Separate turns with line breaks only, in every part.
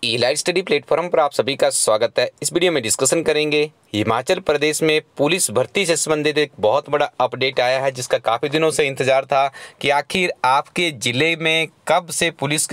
ई-लाइट study platform पर आप सभी का स्वागत है। इस वीडियो में डिस्कशन करेंगे हिमाचल प्रदेश में पुलिस भर्ती से संबंधित एक बहुत बड़ा अपडेट आया है, जिसका काफ़ी दिनों से इंतजार था कि आखिर आपके ज़िले में कब से पुलिस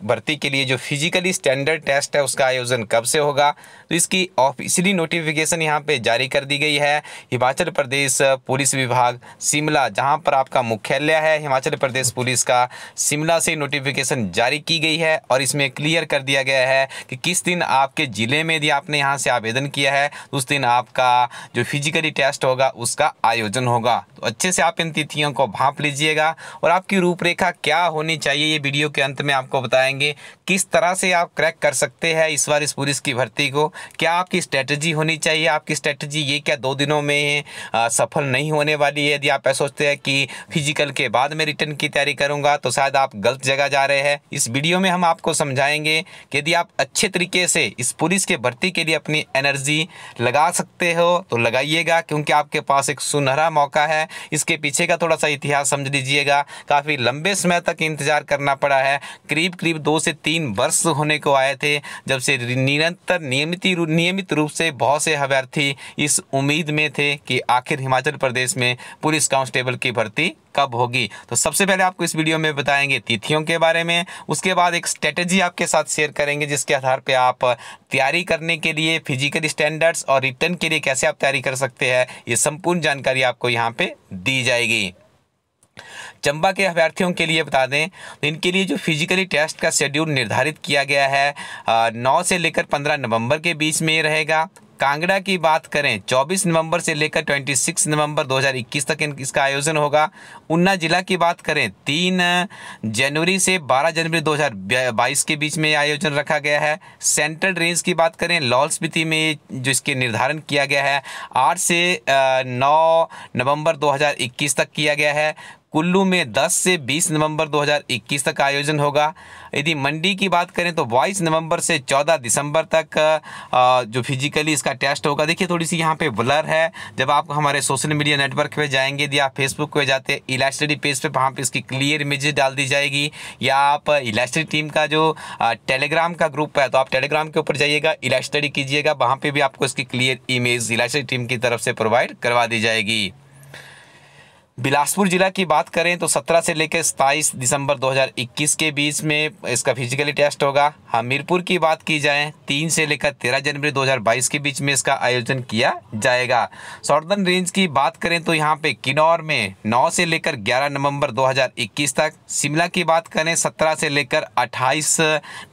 भर्ती के लिए जो फिजिकली स्टैंडर्ड टेस्ट है उसका आयोजन कब से होगा। तो इसकी ऑफिशियली नोटिफिकेशन यहाँ पे जारी कर दी गई है। हिमाचल प्रदेश पुलिस विभाग शिमला, जहाँ पर आपका मुख्यालय है हिमाचल प्रदेश पुलिस का, शिमला से नोटिफिकेशन जारी की गई है और इसमें क्लियर कर दिया गया है कि किस दिन आपके ज़िले में यदि आपने यहाँ से आवेदन किया है तो उस दिन आपका जो फिजिकली टेस्ट होगा उसका आयोजन होगा। तो अच्छे से आप इन तिथियों को भांप लीजिएगा और आपकी रूपरेखा क्या होनी चाहिए ये वीडियो के अंत में आपको बताएंगे। किस तरह से आप क्रैक कर सकते हैं इस बार इस पुलिस की भर्ती को, क्या आपकी स्ट्रेटजी होनी चाहिए। आपकी स्ट्रेटजी ये क्या 2 दिनों में सफल नहीं होने वाली है। यदि आप ऐसा सोचते हैं कि फिजिकल के बाद में रिटर्न की तैयारी करूंगा तो शायद आप गलत जगह जा रहे हैं। इस वीडियो में हम आपको समझाएंगे कि यदि आप अच्छे तरीके से इस पुलिस के भर्ती के लिए अपनी एनर्जी लगा सकते हो तो लगाइएगा, क्योंकि आपके पास एक सुनहरा मौका है। इसके पीछे का थोड़ा सा इतिहास समझ लीजिएगा। काफ़ी लंबे समय तक इंतजार करना पड़ा है, करीब 2 से 3 वर्ष होने को आए थे जब से निरंतर नियमित रूप से बहुत से अभ्यर्थी इस उम्मीद में थे कि आखिर हिमाचल प्रदेश में पुलिस कांस्टेबल की भर्ती कब होगी। तो सबसे पहले आपको इस वीडियो में बताएंगे तिथियों के बारे में, उसके बाद एक स्ट्रेटजी आपके साथ शेयर करेंगे जिसके आधार पे आप तैयारी करने के लिए फिजिकल स्टैंडर्ड्स और रिटर्न के लिए कैसे आप तैयारी कर सकते हैं, ये संपूर्ण जानकारी आपको यहाँ पे दी जाएगी। चंबा के अभ्यर्थियों के लिए बता दें तो इनके लिए जो फिजिकली टेस्ट का शेड्यूल निर्धारित किया गया है 9 से लेकर 15 नवंबर के बीच में रहेगा। कांगड़ा की बात करें 24 नवंबर से लेकर 26 नवंबर 2021 तक इसका आयोजन होगा। ऊना जिला की बात करें 3 जनवरी से 12 जनवरी 2022 के बीच में आयोजन रखा गया है। सेंट्रल रेंज की बात करें लाहौल स्पीति में जो इसके निर्धारण किया गया है 8 से 9 नवंबर 2021 तक किया गया है। कुल्लू में 10 से 20 नवंबर 2021 तक आयोजन होगा। यदि मंडी की बात करें तो 22 नवंबर से 14 दिसंबर तक जो फिजिकली इसका टेस्ट होगा। देखिए थोड़ी सी यहाँ पे ब्लर है, जब आप हमारे सोशल मीडिया नेटवर्क पे जाएंगे, यदि आप फेसबुक पे जाते हैं ई-लाइट स्टडी पेज पे, वहाँ पे इसकी क्लियर इमेजेस डाल दी जाएगी, या आप ई-लाइट स्टडी टीम का जो टेलीग्राम का ग्रुप है तो आप टेलीग्राम के ऊपर जाइएगा, ई-लाइट स्टडी कीजिएगा, वहाँ पर भी आपको इसकी क्लियर इमेज ई-लाइट स्टडी टीम की तरफ से प्रोवाइड करवा दी जाएगी। बिलासपुर जिला की बात करें तो 17 से लेकर 27 दिसंबर 2021 के बीच में इसका फिजिकली टेस्ट होगा। हमीरपुर की बात की जाए 3 से लेकर 13 जनवरी 2022 के बीच में इसका आयोजन किया जाएगा। सॉर्दर्न रेंज की बात करें तो यहाँ पे किन्नौर में 9 से लेकर 11 नवंबर 2021 तक, शिमला की बात करें 17 से लेकर 28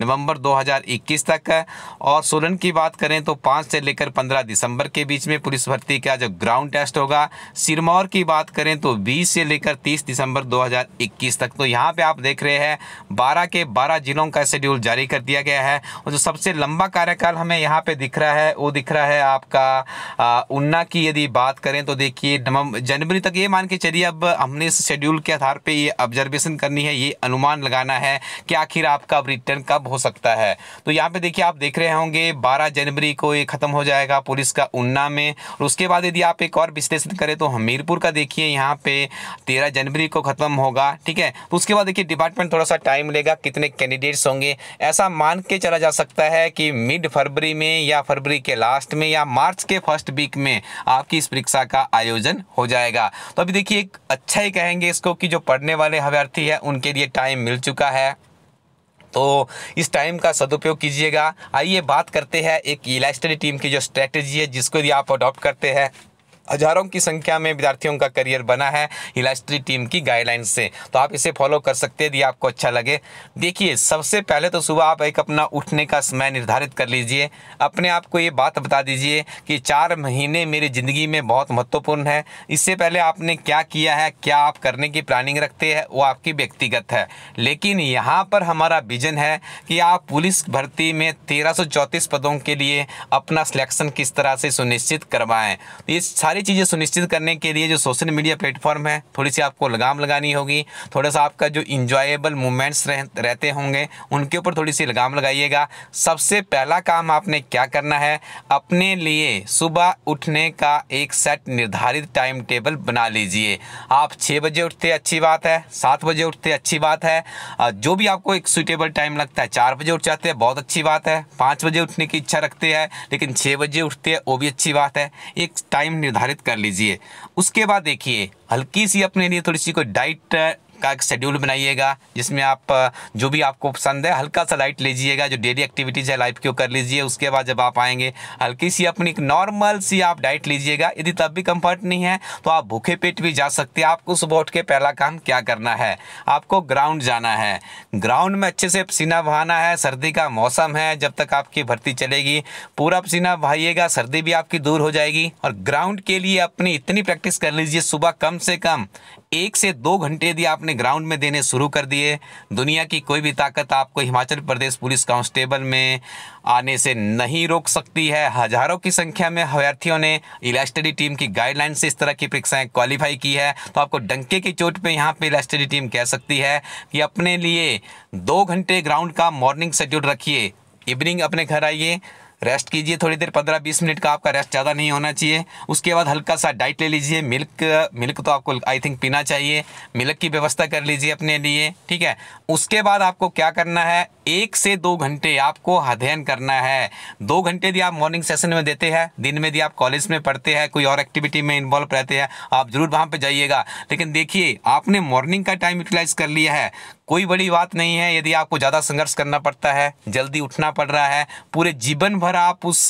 नवंबर 2021 तक, और सोलन की बात करें तो 5 से लेकर 15 दिसंबर के बीच में पुलिस भर्ती का जो ग्राउंड टेस्ट होगा। सिरमौर की बात करें तो 20 से लेकर 30 दिसंबर 2021 तक। तो यहाँ पे आप देख रहे हैं 12 के 12 जिलों का शेड्यूल जारी कर दिया गया है, और जो सबसे लंबा कार्यकाल हमें यहाँ पे दिख रहा है वो दिख रहा है आपका ऊना की। यदि बात करें तो देखिए जनवरी तक, ये मान के चलिए अब हमने इस शेड्यूल के आधार पे ये ऑब्जर्वेशन करनी है, ये अनुमान लगाना है कि आखिर आपका रिटर्न कब हो सकता है। तो यहाँ पे देखिए आप देख रहे होंगे 12 जनवरी को ये खत्म हो जाएगा पुलिस का ऊना में, और उसके बाद यदि आप एक और विश्लेषण करें तो हमीरपुर का देखिए यहाँ पे 13 जनवरी को खत्म होगा। ठीक है, तो उसके बाद देखिए डिपार्टमेंट थोड़ा सा टाइम लेगा, कितने कैंडिडेट्स होंगे, ऐसा मान के चला जा सकता है कि मिड फरवरी में या फरवरी के लास्ट में या मार्च के फर्स्ट वीक में आपकी इस परीक्षा का आयोजन हो जाएगा। तो अभी देखिए एक अच्छा ही कहेंगे इसको कि जो पढ़ने वाले अभ्यर्थी हैं उनके लिए टाइम मिल चुका है, तो इस टाइम का सदुपयोग कीजिएगा। आइए बात करते हैं एक ई-लाइट स्टडी टीम की जो स्ट्रेटजी है, जिसको यदि आप अडॉप्ट करते हैं हजारों की संख्या में विद्यार्थियों का करियर बना है ई-लाइट स्टडी टीम की गाइडलाइंस से, तो आप इसे फॉलो कर सकते हैं यदि आपको अच्छा लगे। देखिए सबसे पहले तो सुबह आप एक अपना उठने का समय निर्धारित कर लीजिए। अपने आप को ये बात बता दीजिए कि 4 महीने मेरी ज़िंदगी में बहुत महत्वपूर्ण है। इससे पहले आपने क्या किया है, क्या आप करने की प्लानिंग रखते हैं, वो आपकी व्यक्तिगत है, लेकिन यहाँ पर हमारा विजन है कि आप पुलिस भर्ती में 1334 पदों के लिए अपना सिलेक्शन किस तरह से सुनिश्चित करवाएँ। इस सारी चीज़ें सुनिश्चित करने के लिए जो सोशल मीडिया प्लेटफॉर्म है, थोड़ी सी आपको लगाम लगानी होगी। थोड़ा सा आपका जो इंजॉयबल मोमेंट्स रहते होंगे उनके ऊपर थोड़ी सी लगाम लगाइएगा। सबसे पहला काम आपने क्या करना है, अपने लिए सुबह उठने का एक सेट निर्धारित टाइम टेबल बना लीजिए। आप 6 बजे उठते अच्छी बात है, 7 बजे उठते अच्छी बात है, जो भी आपको एक सुइटेबल टाइम लगता है। 4 बजे उठ जाते हैं बहुत अच्छी बात है, 5 बजे उठने की इच्छा रखते हैं लेकिन 6 बजे उठते हैं वो भी अच्छी बात है। एक टाइम निर्धारित कर लीजिए। उसके बाद देखिए हल्की सी अपने लिए थोड़ी सी कोई डाइट का एक शेड्यूल बनाइएगा, जिसमें आप जो भी आपको पसंद है हल्का सा लाइट लीजिएगा। जो डेली एक्टिविटीज़ है लाइफ की वो कर लीजिए। उसके बाद जब आप आएंगे हल्की सी अपनी एक नॉर्मल सी आप डाइट लीजिएगा। यदि तब भी कंफर्ट नहीं है तो आप भूखे पेट भी जा सकते हैं। आपको सुबह उठ के पहला काम क्या करना है, आपको ग्राउंड जाना है। ग्राउंड में अच्छे से पसीना बहाना है। सर्दी का मौसम है, जब तक आपकी भर्ती चलेगी पूरा पसीना बहाइएगा, सर्दी भी आपकी दूर हो जाएगी। और ग्राउंड के लिए अपनी इतनी प्रैक्टिस कर लीजिए, सुबह कम से कम 1 से 2 घंटे यदि आपने ग्राउंड में देने शुरू कर दिए, दुनिया की कोई भी ताकत आपको हिमाचल प्रदेश पुलिस कांस्टेबल में आने से नहीं रोक सकती है। हजारों की संख्या में अभ्यर्थियों ने इलास्टडी टीम की गाइडलाइन से इस तरह की परीक्षाएं क्वालिफाई की है, तो आपको डंके की चोट पे यहाँ पे इलास्टडी टीम कह सकती है कि अपने लिए 2 घंटे ग्राउंड का मॉर्निंग शेड्यूल रखिए। इवनिंग अपने घर आइए, रेस्ट कीजिए थोड़ी देर, 15-20 मिनट का आपका रेस्ट ज़्यादा नहीं होना चाहिए। उसके बाद हल्का सा डाइट ले लीजिए। मिल्क तो आपको आई थिंक पीना चाहिए, मिल्क की व्यवस्था कर लीजिए अपने लिए, ठीक है। उसके बाद आपको क्या करना है, 1 से 2 घंटे आपको अध्ययन करना है। 2 घंटे यदि आप मॉर्निंग सेशन में देते हैं, दिन में यदि आप कॉलेज में पढ़ते हैं, कोई और एक्टिविटी में इन्वॉल्व रहते हैं, आप जरूर वहाँ पे जाइएगा। लेकिन देखिए आपने मॉर्निंग का टाइम यूटिलाइज कर लिया है, कोई बड़ी बात नहीं है। यदि आपको ज़्यादा संघर्ष करना पड़ता है, जल्दी उठना पड़ रहा है, पूरे जीवन भर आप उस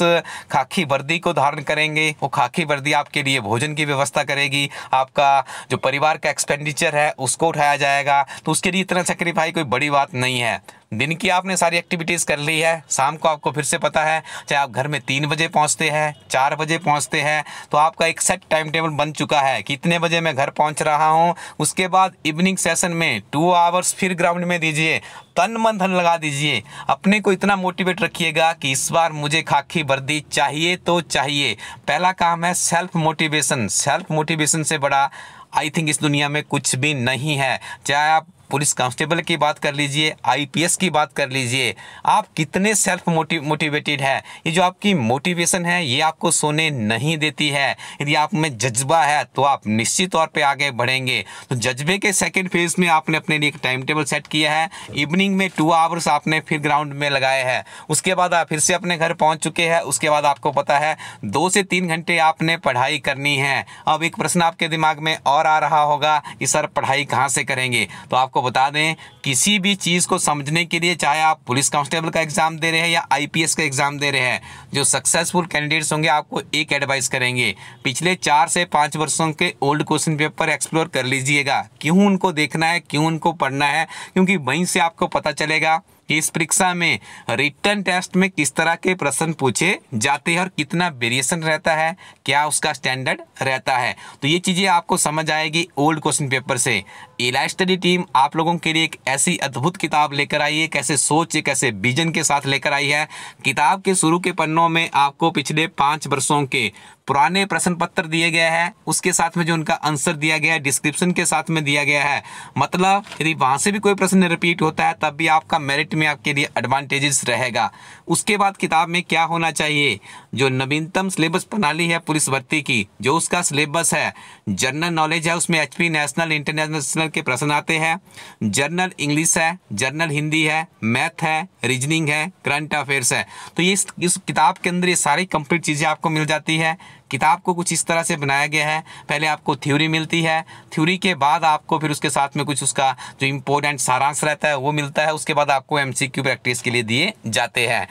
खाकी वर्दी को धारण करेंगे, वो खाकी वर्दी आपके लिए भोजन की व्यवस्था करेगी, आपका जो परिवार का एक्सपेंडिचर है उसको उठाया जाएगा, तो उसके लिए इतना सेक्रीफाई कोई बड़ी बात नहीं है। दिन की आपने सारी एक्टिविटीज़ कर ली है, शाम को आपको फिर से पता है, चाहे आप घर में 3 बजे पहुंचते हैं, 4 बजे पहुंचते हैं, तो आपका एक सेट टाइम टेबल बन चुका है कि इतने बजे मैं घर पहुंच रहा हूं। उसके बाद इवनिंग सेशन में 2 आवर्स फिर ग्राउंड में दीजिए, तन मन धन लगा दीजिए। अपने को इतना मोटिवेट रखिएगा कि इस बार मुझे खाकी वर्दी चाहिए तो चाहिए। पहला काम है सेल्फ मोटिवेशन। सेल्फ मोटिवेशन से बड़ा आई थिंक इस दुनिया में कुछ भी नहीं है। चाहे आप पुलिस कांस्टेबल की बात कर लीजिए, आईपीएस की बात कर लीजिए, आप कितने सेल्फ मोटिवेटेड है। ये जो आपकी मोटिवेशन है ये आपको सोने नहीं देती है। यदि आप में जज्बा है तो आप निश्चित तौर पे आगे बढ़ेंगे। तो जज्बे के सेकंड फेज में आपने अपने लिए एक टाइम टेबल सेट किया है। इवनिंग में 2 आवर्स आपने फिर ग्राउंड में लगाए हैं। उसके बाद आप फिर से अपने घर पहुंच चुके हैं। उसके बाद आपको पता है 2 से 3 घंटे आपने पढ़ाई करनी है। अब एक प्रश्न आपके दिमाग में और आ रहा होगा कि सर पढ़ाई कहाँ से करेंगे, तो आपको बता दें किसी भी चीज़ को समझने के लिए, चाहे आप पुलिस कांस्टेबल का एग्जाम दे रहे हैं या आईपीएस का एग्जाम दे रहे हैं, जो सक्सेसफुल कैंडिडेट्स होंगे आपको एक एडवाइस करेंगे, पिछले 4 से 5 वर्षों के ओल्ड क्वेश्चन पेपर एक्सप्लोर कर लीजिएगा। क्यों उनको देखना है, क्यों उनको पढ़ना है, क्योंकि वहीं से आपको पता चलेगा कि इस परीक्षा में रिटन टेस्ट में किस तरह के प्रश्न पूछे जाते हैं और कितना वेरिएशन रहता है, क्या उसका स्टैंडर्ड रहता है। तो ये चीज़ें आपको समझ आएगी ओल्ड क्वेश्चन पेपर से। इलास्टडी टीम आप लोगों के लिए एक ऐसी अद्भुत किताब लेकर आई है, कैसे सोच, कैसे विजन के साथ लेकर आई है। किताब के शुरू के पन्नों में आपको पिछले 5 वर्षों के पुराने प्रश्न पत्र दिए गए हैं, उसके साथ में जो उनका आंसर दिया गया है डिस्क्रिप्शन के साथ में दिया गया है। मतलब यदि वहाँ से भी कोई प्रश्न रिपीट होता है तब भी आपका मेरिट में आपके लिए एडवांटेजेस रहेगा। उसके बाद किताब में क्या होना चाहिए, जो नवीनतम सिलेबस प्रणाली है पुलिस भर्ती की, जो उसका सिलेबस है, जनरल नॉलेज है, उसमें एचपी नेशनल इंटरनेशनल के प्रश्न आते हैं, जनरल इंग्लिश है, जनरल हिंदी है, मैथ है, रीजनिंग है, करंट अफेयर्स है। तो ये इस किताब के अंदर ये सारी कंप्लीट चीज़ें आपको मिल जाती है। किताब को कुछ इस तरह से बनाया गया है, पहले आपको थ्योरी मिलती है, थ्योरी के बाद आपको फिर उसके साथ में कुछ उसका जो इम्पोर्टेंट सारांश रहता है वो मिलता है, उसके बाद आपको एमसीक्यू प्रैक्टिस के लिए दिए जाते हैं।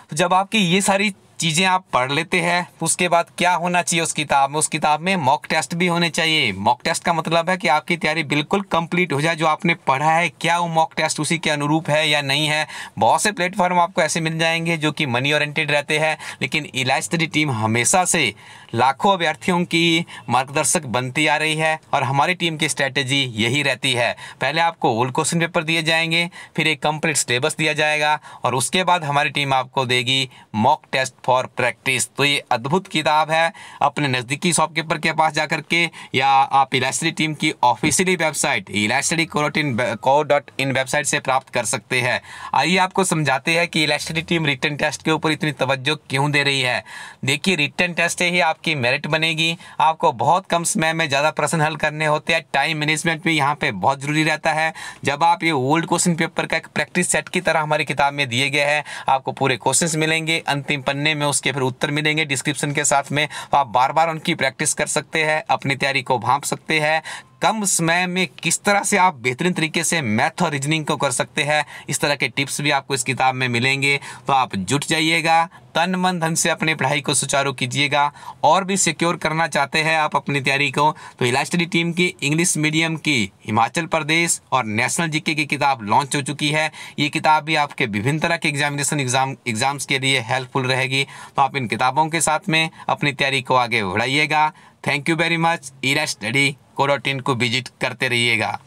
तो जब आपकी ये सारी चीज़ें आप पढ़ लेते हैं तो उसके बाद क्या होना चाहिए उस किताब में, उस किताब में मॉक टेस्ट भी होने चाहिए। मॉक टेस्ट का मतलब है कि आपकी तैयारी बिल्कुल कंप्लीट हो जाए, जो आपने पढ़ा है क्या वो मॉक टेस्ट उसी के अनुरूप है या नहीं है। बहुत से प्लेटफॉर्म आपको ऐसे मिल जाएंगे जो कि मनी ओरिएंटेड रहते हैं, लेकिन इलास्टडी टीम हमेशा से लाखों अभ्यर्थियों की मार्गदर्शक बनती आ रही है और हमारी टीम की स्ट्रैटेजी यही रहती है। पहले आपको ओल्ड क्वेश्चन पेपर दिए जाएंगे, फिर एक कंप्लीट सिलेबस दिया जाएगा और उसके बाद हमारी टीम आपको देगी मॉक टेस्ट फॉर प्रैक्टिस। तो ये अद्भुत किताब है, अपने नज़दीकी शॉपकीपर के पास जाकर के या आप इलास्टडी टीम की ऑफिशियली वेबसाइट elastady.co.in वेबसाइट से प्राप्त कर सकते हैं। आइए आपको समझाते हैं कि इलास्टडी टीम रिटन टेस्ट के ऊपर इतनी तवज्जो क्यों दे रही है। देखिए, रिटन टेस्ट से ही आपकी मेरिट बनेगी। आपको बहुत कम समय में ज़्यादा प्रश्न हल करने होते हैं। टाइम मैनेजमेंट भी यहाँ पे बहुत जरूरी रहता है। जब आप ये ओल्ड क्वेश्चन पेपर का एक प्रैक्टिस सेट की तरह हमारी किताब में दिए गए हैं, आपको पूरे क्वेश्चंस मिलेंगे, अंतिम पन्ने में उसके फिर उत्तर मिलेंगे डिस्क्रिप्शन के साथ में। तो आप बार बार उनकी प्रैक्टिस कर सकते हैं, अपनी तैयारी को भांप सकते हैं। कम समय में किस तरह से आप बेहतरीन तरीके से मैथ और रीजनिंग को कर सकते हैं, इस तरह के टिप्स भी आपको इस किताब में मिलेंगे। तो आप जुट जाइएगा, तन मन धन से अपनी पढ़ाई को सुचारू कीजिएगा। और भी सिक्योर करना चाहते हैं आप अपनी तैयारी को, तो इलास्टडी टीम की इंग्लिश मीडियम की हिमाचल प्रदेश और नेशनल जीके की किताब लॉन्च हो चुकी है। ये किताब भी आपके विभिन्न तरह के एग्जाम्स के लिए हेल्पफुल रहेगी। तो आप इन किताबों के साथ में अपनी तैयारी को आगे बढ़ाइएगा। Thank you very much. elastady.co.in को विजिट करते रहिएगा।